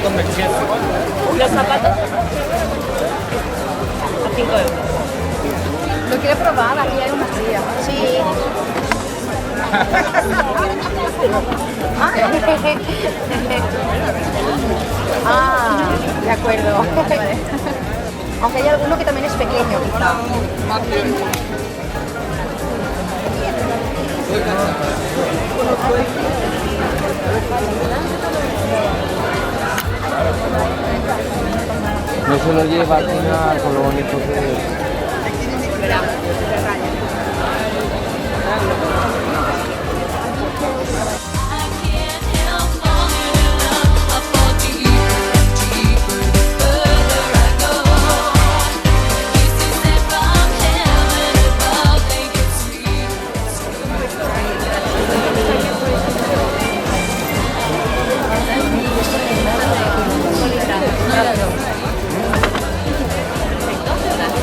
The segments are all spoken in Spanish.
Los zapatos a 5 euros. Lo quiero probar, aquí hay una fría. Sí. Ah, de acuerdo. Aunque hay alguno que también es pequeño, quizá. No se lo lleva al final con lo bonito que es.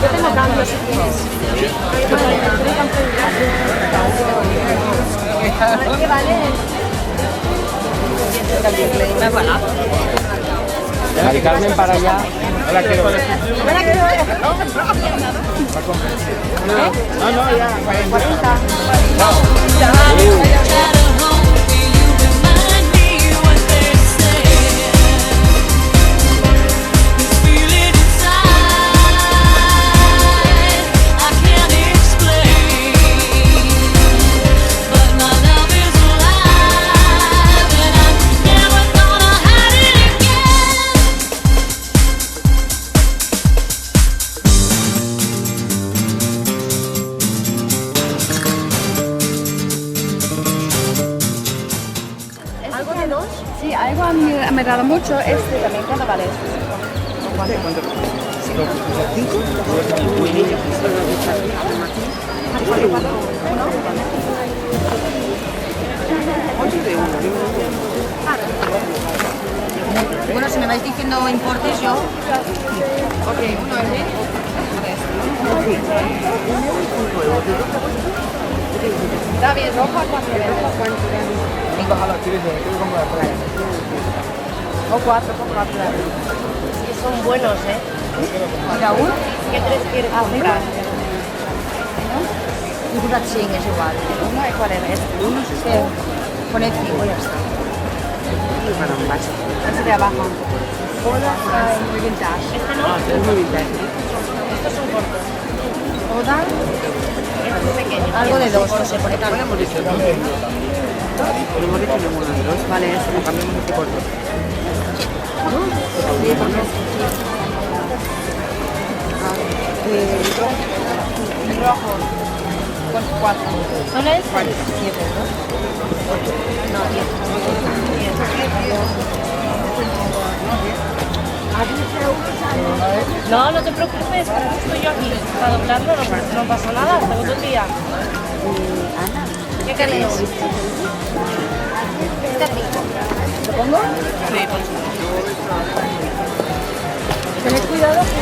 Yo tengo cambios si quieres. ¿Qué vale? Más barato. Mari Carmen para allá. Ahora quiero ver. No, ya. 40. ¿Algo de dos? Sí, algo me ha dado mucho. Este también, ¿cuánto vale este? Bueno, si me vais diciendo importes yo. Ok, uno es está bien, roja, ¿cuánto es? O cuatro por cuatro. Sí, son buenos, ¿eh? Mira, uno. ¿Qué tres quieres comprar? Y una ching es igual. Uno es cuál es este. Uno es este. Pone 5 y ya está. Así de abajo. Oda es muy vintage. Este no. Es muy vintage. Estos son cortos. Oda, Este es pequeño. algo de dos, no sé, pone tal. Hemos dicho ninguno de dos. Vale, eso. Lo cambiamos este corto. Sí, porque el rojo. Con 4. ¿Son es? 7, ¿no? No, 10. No, no te preocupes, para eso estoy yo aquí. Para doblarlo no pasa nada, hasta el otro día. ¿Qué queréis? ¿Lo pongo? Sí, pues. Tened cuidado que